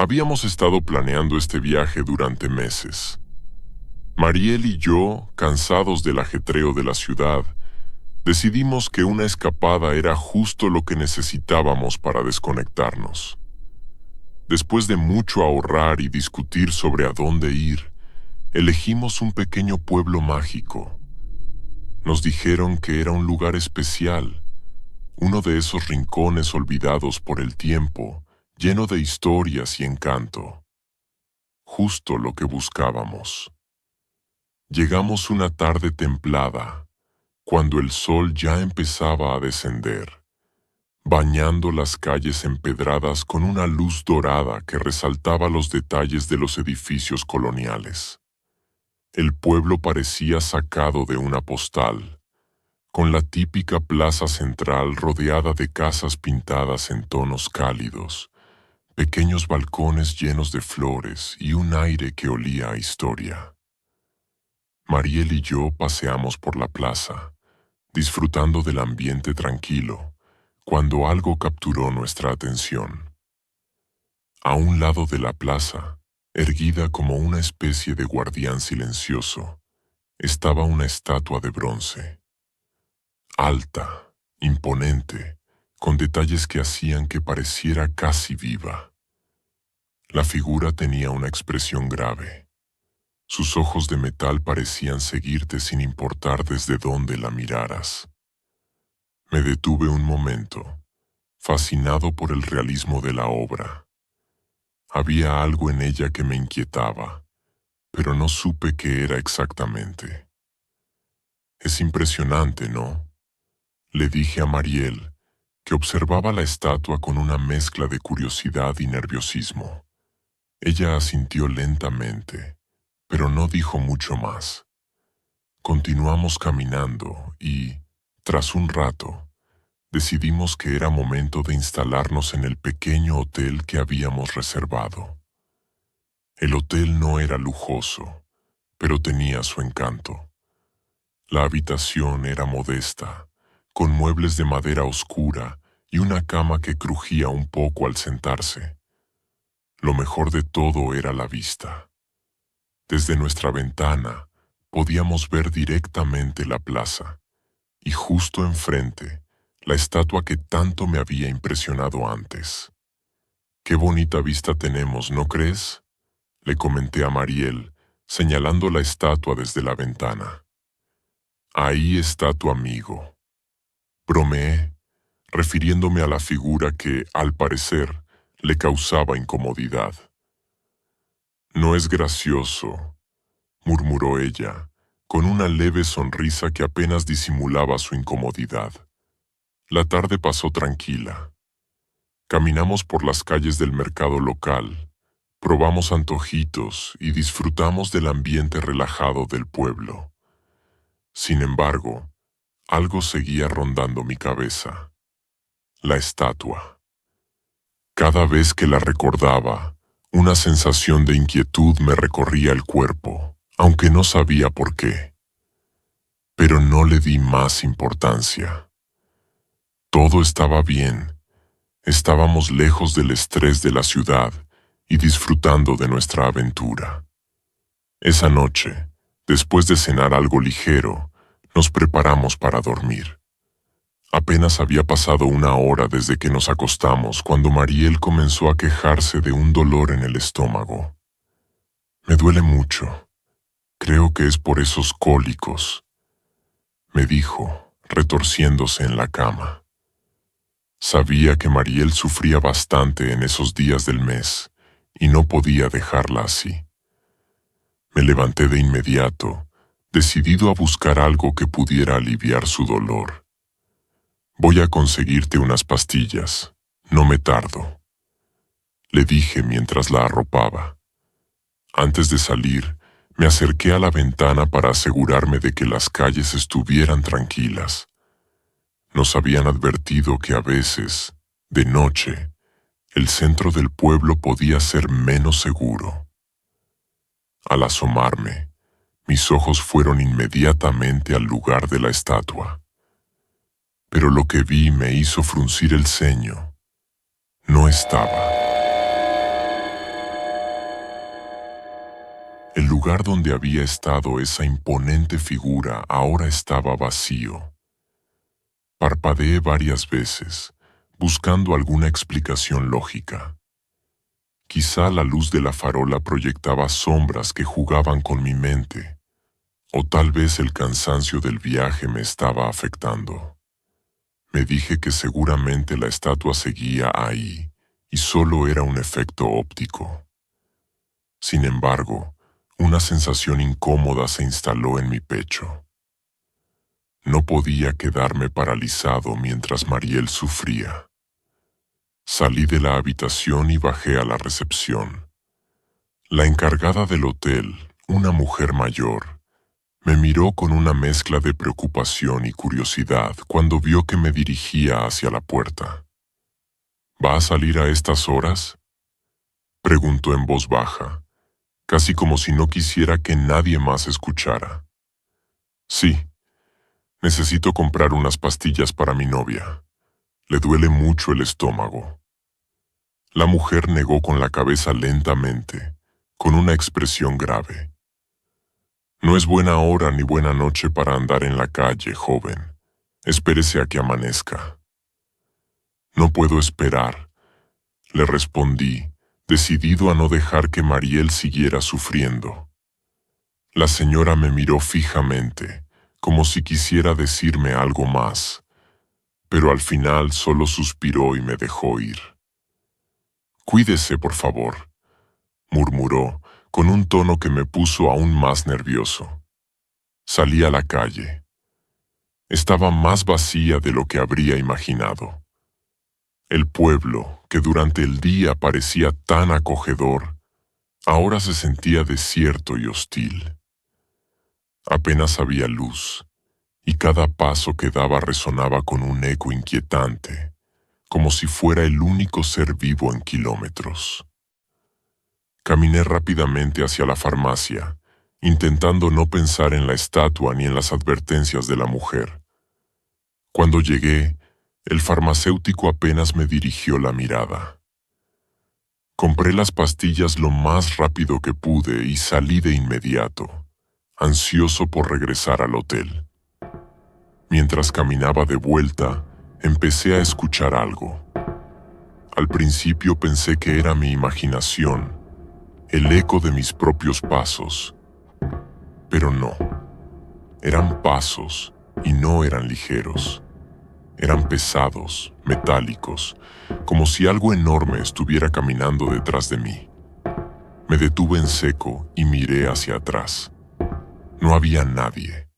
Habíamos estado planeando este viaje durante meses. Mariel y yo, cansados del ajetreo de la ciudad, decidimos que una escapada era justo lo que necesitábamos para desconectarnos. Después de mucho ahorrar y discutir sobre a dónde ir, elegimos un pequeño pueblo mágico. Nos dijeron que era un lugar especial, uno de esos rincones olvidados por el tiempo, lleno de historias y encanto. Justo lo que buscábamos. Llegamos una tarde templada, cuando el sol ya empezaba a descender, bañando las calles empedradas con una luz dorada que resaltaba los detalles de los edificios coloniales. El pueblo parecía sacado de una postal, con la típica plaza central rodeada de casas pintadas en tonos cálidos, pequeños balcones llenos de flores y un aire que olía a historia. Mariel y yo paseamos por la plaza, disfrutando del ambiente tranquilo, cuando algo capturó nuestra atención. A un lado de la plaza, erguida como una especie de guardián silencioso, estaba una estatua de bronce. Alta, imponente, con detalles que hacían que pareciera casi viva. La figura tenía una expresión grave. Sus ojos de metal parecían seguirte sin importar desde dónde la miraras. Me detuve un momento, fascinado por el realismo de la obra. Había algo en ella que me inquietaba, pero no supe qué era exactamente. Es impresionante, ¿no? Le dije a Mariel, que observaba la estatua con una mezcla de curiosidad y nerviosismo. Ella asintió lentamente, pero no dijo mucho más. Continuamos caminando y, tras un rato, decidimos que era momento de instalarnos en el pequeño hotel que habíamos reservado. El hotel no era lujoso, pero tenía su encanto. La habitación era modesta, con muebles de madera oscura y una cama que crujía un poco al sentarse. Lo mejor de todo era la vista. Desde nuestra ventana podíamos ver directamente la plaza, y justo enfrente, la estatua que tanto me había impresionado antes. «Qué bonita vista tenemos, ¿no crees?», le comenté a Mariel, señalando la estatua desde la ventana. «Ahí está tu amigo», bromeé, refiriéndome a la figura que, al parecer, le causaba incomodidad. «No es gracioso», murmuró ella, con una leve sonrisa que apenas disimulaba su incomodidad. La tarde pasó tranquila. Caminamos por las calles del mercado local, probamos antojitos y disfrutamos del ambiente relajado del pueblo. Sin embargo, algo seguía rondando mi cabeza. La estatua. Cada vez que la recordaba, una sensación de inquietud me recorría el cuerpo, aunque no sabía por qué. Pero no le di más importancia. Todo estaba bien. Estábamos lejos del estrés de la ciudad y disfrutando de nuestra aventura. Esa noche, después de cenar algo ligero, nos preparamos para dormir. Apenas había pasado una hora desde que nos acostamos cuando Mariel comenzó a quejarse de un dolor en el estómago. «Me duele mucho. Creo que es por esos cólicos», me dijo, retorciéndose en la cama. Sabía que Mariel sufría bastante en esos días del mes y no podía dejarla así. Me levanté de inmediato, decidido a buscar algo que pudiera aliviar su dolor. «Voy a conseguirte unas pastillas, no me tardo», le dije mientras la arropaba. Antes de salir, me acerqué a la ventana para asegurarme de que las calles estuvieran tranquilas. Nos habían advertido que a veces, de noche, el centro del pueblo podía ser menos seguro. Al asomarme, mis ojos fueron inmediatamente al lugar de la estatua. Pero lo que vi me hizo fruncir el ceño. No estaba. El lugar donde había estado esa imponente figura ahora estaba vacío. Parpadeé varias veces, buscando alguna explicación lógica. Quizá la luz de la farola proyectaba sombras que jugaban con mi mente, o tal vez el cansancio del viaje me estaba afectando. Me dije que seguramente la estatua seguía ahí, y solo era un efecto óptico. Sin embargo, una sensación incómoda se instaló en mi pecho. No podía quedarme paralizado mientras Mariel sufría. Salí de la habitación y bajé a la recepción. La encargada del hotel, una mujer mayor, me miró con una mezcla de preocupación y curiosidad cuando vio que me dirigía hacia la puerta. ¿Va a salir a estas horas?, preguntó en voz baja, casi como si no quisiera que nadie más escuchara. Sí, necesito comprar unas pastillas para mi novia. Le duele mucho el estómago. La mujer negó con la cabeza lentamente, con una expresión grave. No es buena hora ni buena noche para andar en la calle, joven. Espérese a que amanezca. No puedo esperar, le respondí, decidido a no dejar que Mariel siguiera sufriendo. La señora me miró fijamente, como si quisiera decirme algo más, pero al final solo suspiró y me dejó ir. Cuídese, por favor, murmuró, con un tono que me puso aún más nervioso. Salí a la calle. Estaba más vacía de lo que habría imaginado. El pueblo, que durante el día parecía tan acogedor, ahora se sentía desierto y hostil. Apenas había luz, y cada paso que daba resonaba con un eco inquietante, como si fuera el único ser vivo en kilómetros. Caminé rápidamente hacia la farmacia, intentando no pensar en la estatua ni en las advertencias de la mujer. Cuando llegué, el farmacéutico apenas me dirigió la mirada. Compré las pastillas lo más rápido que pude y salí de inmediato, ansioso por regresar al hotel. Mientras caminaba de vuelta, empecé a escuchar algo. Al principio pensé que era mi imaginación, el eco de mis propios pasos. Pero no. Eran pasos y no eran ligeros. Eran pesados, metálicos, como si algo enorme estuviera caminando detrás de mí. Me detuve en seco y miré hacia atrás. No había nadie.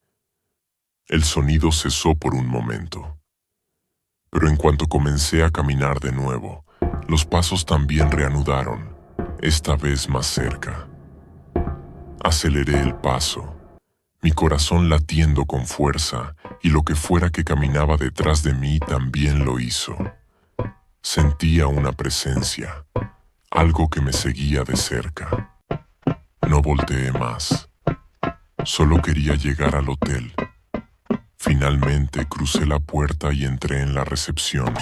El sonido cesó por un momento. Pero en cuanto comencé a caminar de nuevo, los pasos también reanudaron, esta vez más cerca. Aceleré el paso, mi corazón latiendo con fuerza, y lo que fuera que caminaba detrás de mí también lo hizo. Sentía una presencia, algo que me seguía de cerca. No volteé más. Solo quería llegar al hotel. Finalmente crucé la puerta y entré en la recepción.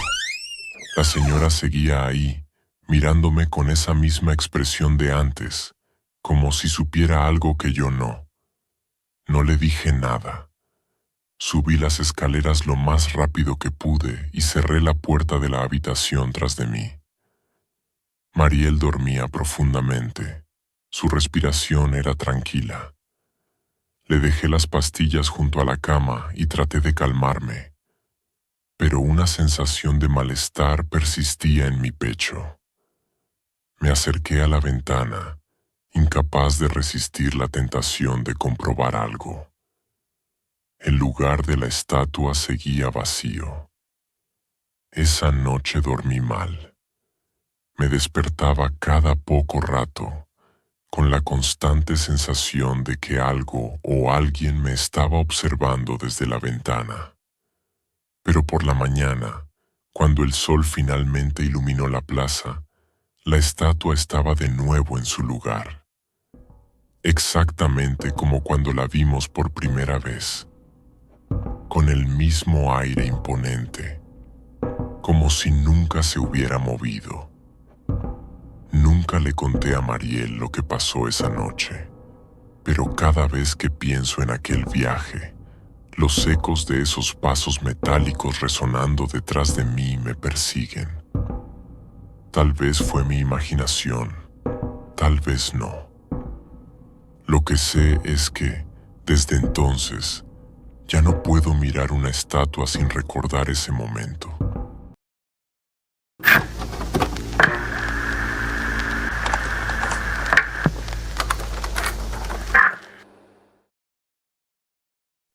La señora seguía ahí, mirándome con esa misma expresión de antes, como si supiera algo que yo no. No le dije nada. Subí las escaleras lo más rápido que pude y cerré la puerta de la habitación tras de mí. Mariel dormía profundamente. Su respiración era tranquila. Le dejé las pastillas junto a la cama y traté de calmarme, pero una sensación de malestar persistía en mi pecho. Me acerqué a la ventana, incapaz de resistir la tentación de comprobar algo. El lugar de la estatua seguía vacío. Esa noche dormí mal. Me despertaba cada poco rato, con la constante sensación de que algo o alguien me estaba observando desde la ventana. Pero por la mañana, cuando el sol finalmente iluminó la plaza, la estatua estaba de nuevo en su lugar. Exactamente como cuando la vimos por primera vez, con el mismo aire imponente, como si nunca se hubiera movido. Nunca le conté a Mariel lo que pasó esa noche. Pero cada vez que pienso en aquel viaje, los ecos de esos pasos metálicos resonando detrás de mí me persiguen. Tal vez fue mi imaginación, tal vez no. Lo que sé es que, desde entonces, ya no puedo mirar una estatua sin recordar ese momento.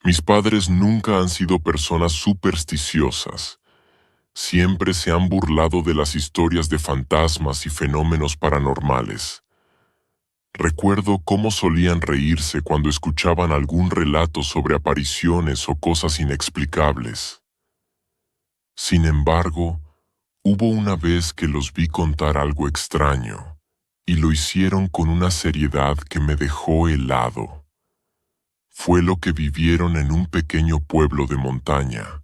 Mis padres nunca han sido personas supersticiosas. Siempre se han burlado de las historias de fantasmas y fenómenos paranormales. Recuerdo cómo solían reírse cuando escuchaban algún relato sobre apariciones o cosas inexplicables. Sin embargo, hubo una vez que los vi contar algo extraño, y lo hicieron con una seriedad que me dejó helado. Fue lo que vivieron en un pequeño pueblo de montaña,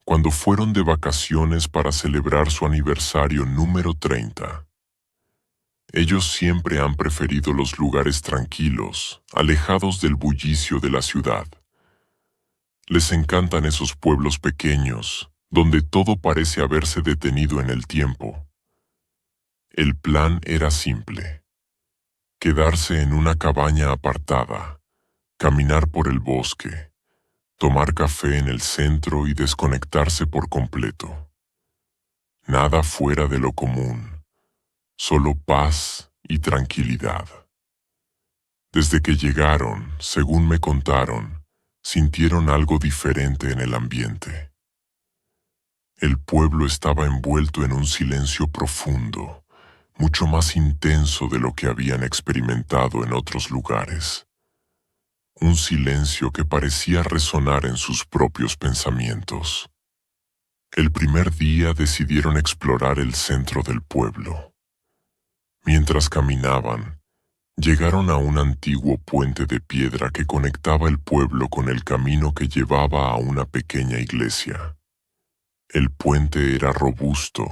cuando fueron de vacaciones para celebrar su aniversario número 30. Ellos siempre han preferido los lugares tranquilos, alejados del bullicio de la ciudad. Les encantan esos pueblos pequeños, donde todo parece haberse detenido en el tiempo. El plan era simple: quedarse en una cabaña apartada, caminar por el bosque, tomar café en el centro y desconectarse por completo. Nada fuera de lo común, solo paz y tranquilidad. Desde que llegaron, según me contaron, sintieron algo diferente en el ambiente. El pueblo estaba envuelto en un silencio profundo, mucho más intenso de lo que habían experimentado en otros lugares. Un silencio que parecía resonar en sus propios pensamientos. El primer día decidieron explorar el centro del pueblo. Mientras caminaban, llegaron a un antiguo puente de piedra que conectaba el pueblo con el camino que llevaba a una pequeña iglesia. El puente era robusto,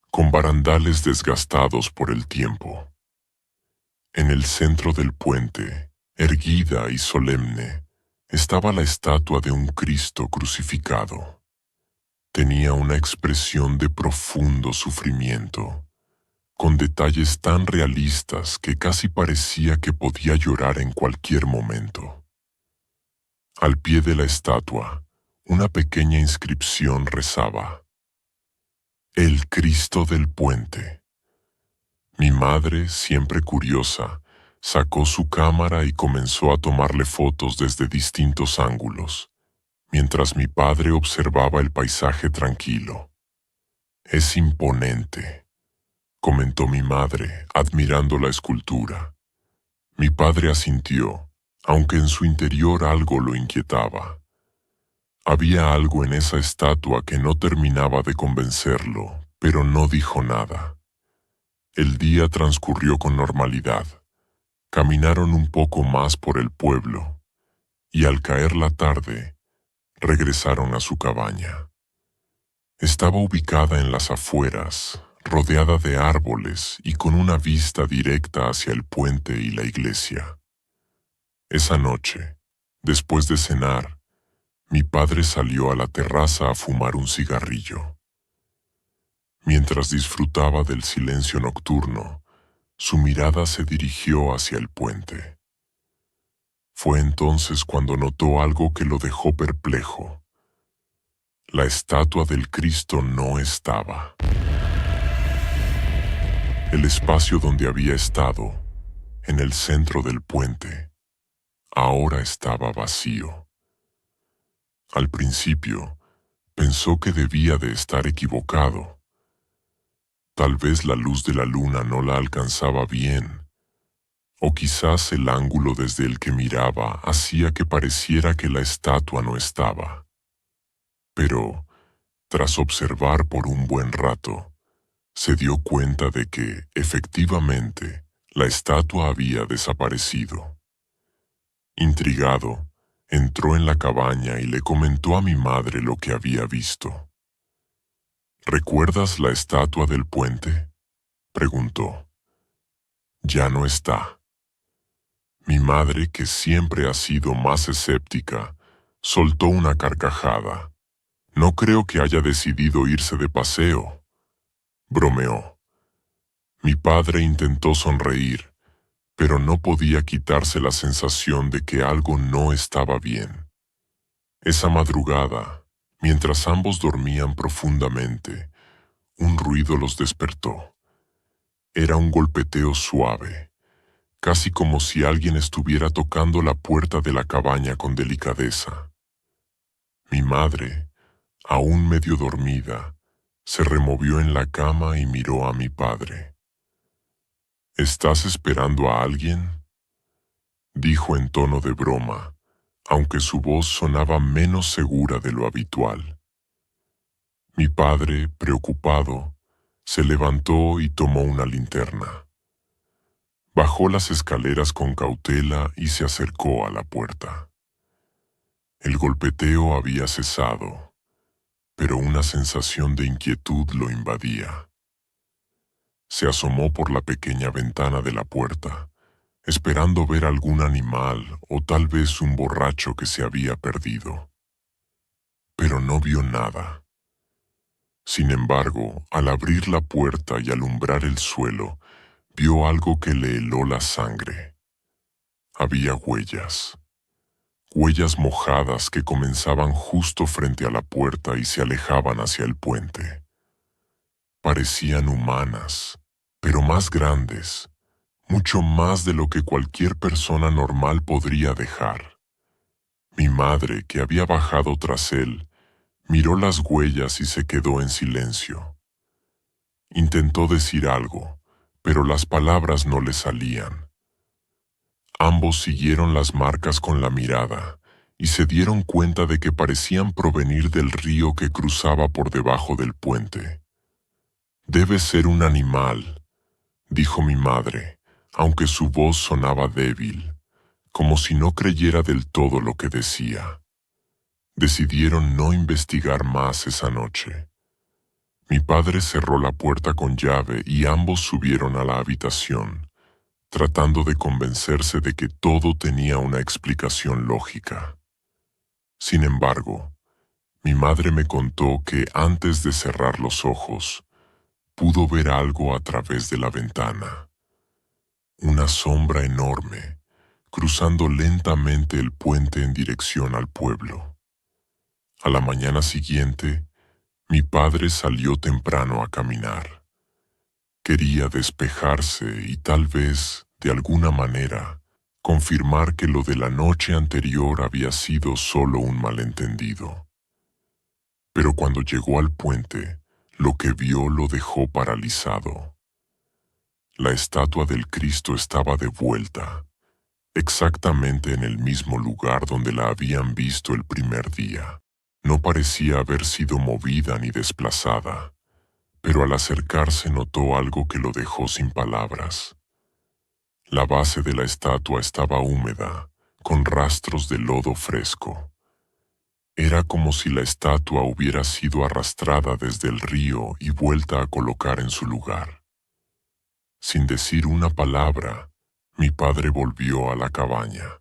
con barandales desgastados por el tiempo. En el centro del puente, erguida y solemne, estaba la estatua de un Cristo crucificado. Tenía una expresión de profundo sufrimiento, con detalles tan realistas que casi parecía que podía llorar en cualquier momento. Al pie de la estatua, una pequeña inscripción rezaba: El Cristo del Puente. Mi madre, siempre curiosa, sacó su cámara y comenzó a tomarle fotos desde distintos ángulos, mientras mi padre observaba el paisaje tranquilo. Es imponente, comentó mi madre, admirando la escultura. Mi padre asintió, aunque en su interior algo lo inquietaba. Había algo en esa estatua que no terminaba de convencerlo, pero no dijo nada. El día transcurrió con normalidad. Caminaron un poco más por el pueblo, y al caer la tarde, regresaron a su cabaña. Estaba ubicada en las afueras, rodeada de árboles y con una vista directa hacia el puente y la iglesia. Esa noche, después de cenar, mi padre salió a la terraza a fumar un cigarrillo. Mientras disfrutaba del silencio nocturno, su mirada se dirigió hacia el puente. Fue entonces cuando notó algo que lo dejó perplejo. La estatua del Cristo no estaba. El espacio donde había estado, en el centro del puente, ahora estaba vacío. Al principio, pensó que debía de estar equivocado. Tal vez la luz de la luna no la alcanzaba bien, o quizás el ángulo desde el que miraba hacía que pareciera que la estatua no estaba. Pero, tras observar por un buen rato, se dio cuenta de que, efectivamente, la estatua había desaparecido. Intrigado, entró en la cabaña y le comentó a mi madre lo que había visto. ¿Recuerdas la estatua del puente?, preguntó. Ya no está. Mi madre, que siempre ha sido más escéptica, soltó una carcajada. No creo que haya decidido irse de paseo, bromeó. Mi padre intentó sonreír, pero no podía quitarse la sensación de que algo no estaba bien. Esa madrugada, mientras ambos dormían profundamente, un ruido los despertó. Era un golpeteo suave, casi como si alguien estuviera tocando la puerta de la cabaña con delicadeza. Mi madre, aún medio dormida, se removió en la cama y miró a mi padre. ¿Estás esperando a alguien?, dijo en tono de broma, aunque su voz sonaba menos segura de lo habitual. Mi padre, preocupado, se levantó y tomó una linterna. Bajó las escaleras con cautela y se acercó a la puerta. El golpeteo había cesado, pero una sensación de inquietud lo invadía. Se asomó por la pequeña ventana de la puerta, esperando ver algún animal o tal vez un borracho que se había perdido. Pero no vio nada. Sin embargo, al abrir la puerta y alumbrar el suelo, vio algo que le heló la sangre. Había huellas. Huellas mojadas que comenzaban justo frente a la puerta y se alejaban hacia el puente. Parecían humanas, pero más grandes, mucho más de lo que cualquier persona normal podría dejar. Mi madre, que había bajado tras él, miró las huellas y se quedó en silencio. Intentó decir algo, pero las palabras no le salían. Ambos siguieron las marcas con la mirada y se dieron cuenta de que parecían provenir del río que cruzaba por debajo del puente. «Debe ser un animal», dijo mi madre, aunque su voz sonaba débil, como si no creyera del todo lo que decía. Decidieron no investigar más esa noche. Mi padre cerró la puerta con llave y ambos subieron a la habitación, tratando de convencerse de que todo tenía una explicación lógica. Sin embargo, mi madre me contó que antes de cerrar los ojos, pudo ver algo a través de la ventana. Una sombra enorme, cruzando lentamente el puente en dirección al pueblo. A la mañana siguiente, mi padre salió temprano a caminar. Quería despejarse y tal vez, de alguna manera, confirmar que lo de la noche anterior había sido solo un malentendido. Pero cuando llegó al puente, lo que vio lo dejó paralizado. La estatua del Cristo estaba de vuelta, exactamente en el mismo lugar donde la habían visto el primer día. No parecía haber sido movida ni desplazada, pero al acercarse notó algo que lo dejó sin palabras. La base de la estatua estaba húmeda, con rastros de lodo fresco. Era como si la estatua hubiera sido arrastrada desde el río y vuelta a colocar en su lugar. Sin decir una palabra, mi padre volvió a la cabaña.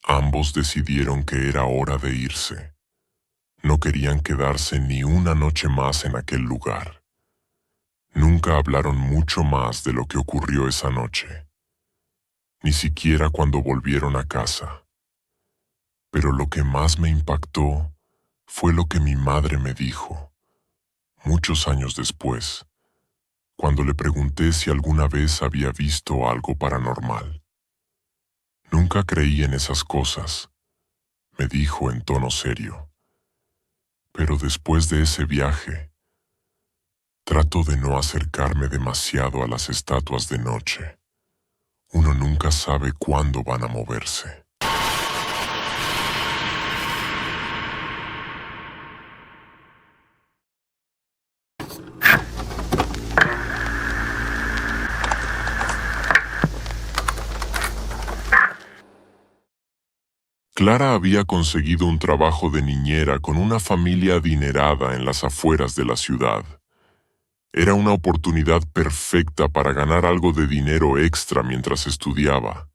Ambos decidieron que era hora de irse. No querían quedarse ni una noche más en aquel lugar. Nunca hablaron mucho más de lo que ocurrió esa noche, ni siquiera cuando volvieron a casa. Pero lo que más me impactó fue lo que mi madre me dijo, muchos años después, cuando le pregunté si alguna vez había visto algo paranormal. «Nunca creí en esas cosas», me dijo en tono serio. «Pero después de ese viaje, trato de no acercarme demasiado a las estatuas de noche. Uno nunca sabe cuándo van a moverse». Clara había conseguido un trabajo de niñera con una familia adinerada en las afueras de la ciudad. Era una oportunidad perfecta para ganar algo de dinero extra mientras estudiaba.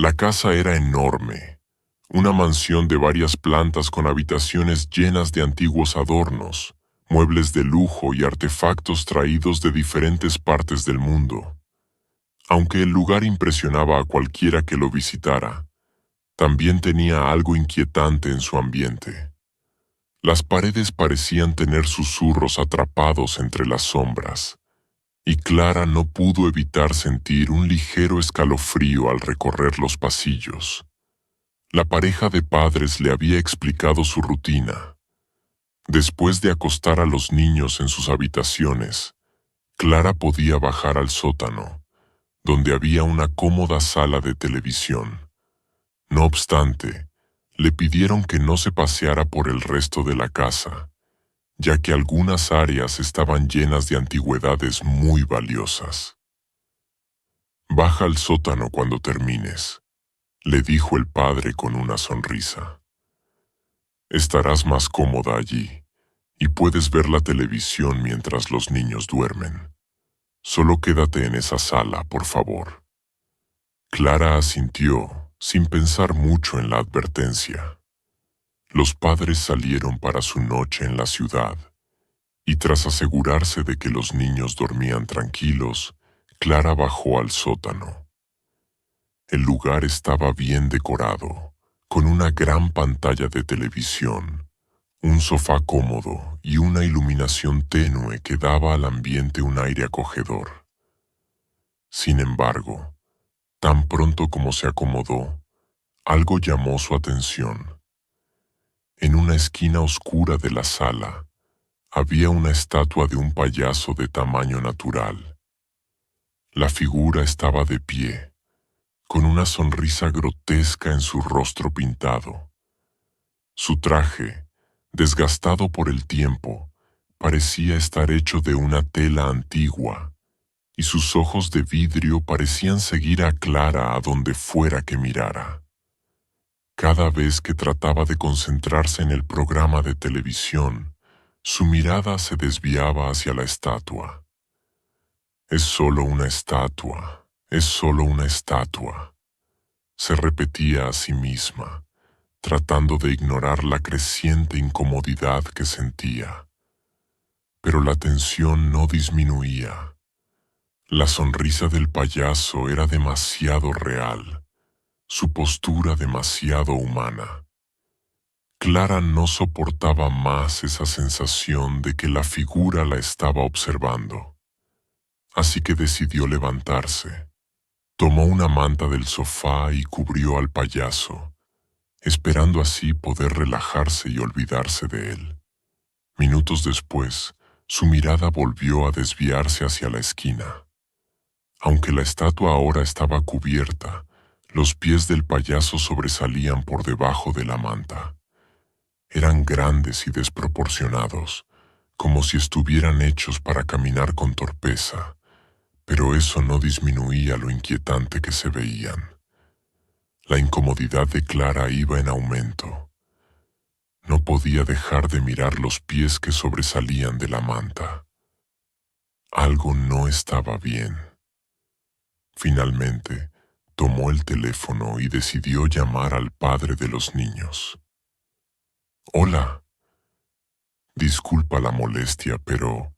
La casa era enorme, una mansión de varias plantas con habitaciones llenas de antiguos adornos, muebles de lujo y artefactos traídos de diferentes partes del mundo. Aunque el lugar impresionaba a cualquiera que lo visitara, también tenía algo inquietante en su ambiente. Las paredes parecían tener susurros atrapados entre las sombras, y Clara no pudo evitar sentir un ligero escalofrío al recorrer los pasillos. La pareja de padres le había explicado su rutina. Después de acostar a los niños en sus habitaciones, Clara podía bajar al sótano, donde había una cómoda sala de televisión. No obstante, le pidieron que no se paseara por el resto de la casa, ya que algunas áreas estaban llenas de antigüedades muy valiosas. «Baja al sótano cuando termines», le dijo el padre con una sonrisa. «Estarás más cómoda allí y puedes ver la televisión mientras los niños duermen. Solo quédate en esa sala, por favor». Clara asintió, sin pensar mucho en la advertencia. Los padres salieron para su noche en la ciudad, y tras asegurarse de que los niños dormían tranquilos, Clara bajó al sótano. El lugar estaba bien decorado, con una gran pantalla de televisión, un sofá cómodo y una iluminación tenue que daba al ambiente un aire acogedor. Sin embargo, tan pronto como se acomodó, algo llamó su atención. En una esquina oscura de la sala, había una estatua de un payaso de tamaño natural. La figura estaba de pie, con una sonrisa grotesca en su rostro pintado. Su traje, desgastado por el tiempo, parecía estar hecho de una tela antigua, y sus ojos de vidrio parecían seguir a Clara a donde fuera que mirara. Cada vez que trataba de concentrarse en el programa de televisión, su mirada se desviaba hacia la estatua. «Es solo una estatua, es solo una estatua», se repetía a sí misma, tratando de ignorar la creciente incomodidad que sentía. Pero la tensión no disminuía. La sonrisa del payaso era demasiado real, su postura demasiado humana. Clara no soportaba más esa sensación de que la figura la estaba observando. Así que decidió levantarse. Tomó una manta del sofá y cubrió al payaso, esperando así poder relajarse y olvidarse de él. Minutos después, su mirada volvió a desviarse hacia la esquina. Aunque la estatua ahora estaba cubierta, los pies del payaso sobresalían por debajo de la manta. Eran grandes y desproporcionados, como si estuvieran hechos para caminar con torpeza, pero eso no disminuía lo inquietante que se veían. La incomodidad de Clara iba en aumento. No podía dejar de mirar los pies que sobresalían de la manta. Algo no estaba bien. Finalmente, tomó el teléfono y decidió llamar al padre de los niños. «Hola, disculpa la molestia, pero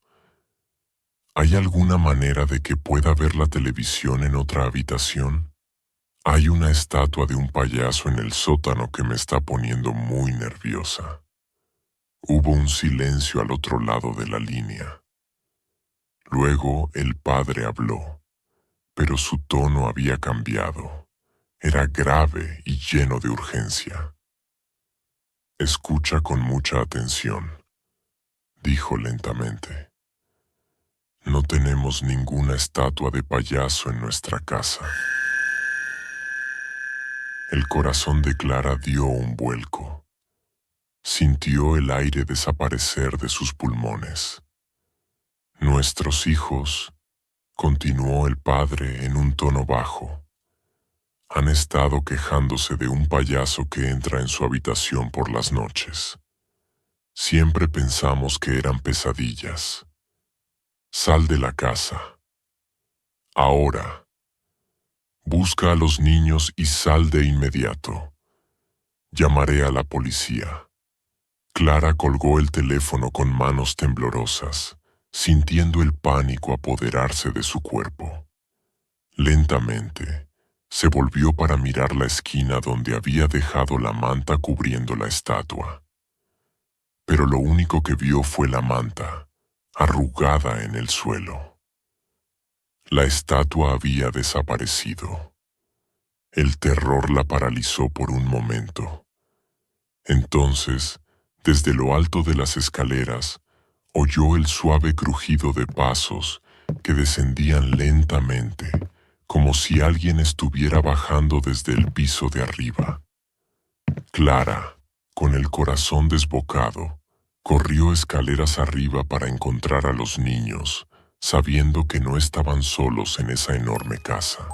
¿hay alguna manera de que pueda ver la televisión en otra habitación? Hay una estatua de un payaso en el sótano que me está poniendo muy nerviosa». Hubo un silencio al otro lado de la línea. Luego el padre habló, pero su tono había cambiado. Era grave y lleno de urgencia. «Escucha con mucha atención», dijo lentamente. «No tenemos ninguna estatua de payaso en nuestra casa». El corazón de Clara dio un vuelco. Sintió el aire desaparecer de sus pulmones. «Nuestros hijos», continuó el padre en un tono bajo, «han estado quejándose de un payaso que entra en su habitación por las noches. Siempre pensamos que eran pesadillas. Sal de la casa. Ahora». Busca a los niños y sal de inmediato. Llamaré a la policía. Clara colgó el teléfono con manos temblorosas, sintiendo el pánico apoderarse de su cuerpo. Lentamente, se volvió para mirar la esquina donde había dejado la manta cubriendo la estatua. Pero lo único que vio fue la manta, arrugada en el suelo. La estatua había desaparecido. El terror la paralizó por un momento. Entonces, desde lo alto de las escaleras, oyó el suave crujido de pasos que descendían lentamente, como si alguien estuviera bajando desde el piso de arriba. Clara, con el corazón desbocado, corrió escaleras arriba para encontrar a los niños, sabiendo que no estaban solos en esa enorme casa.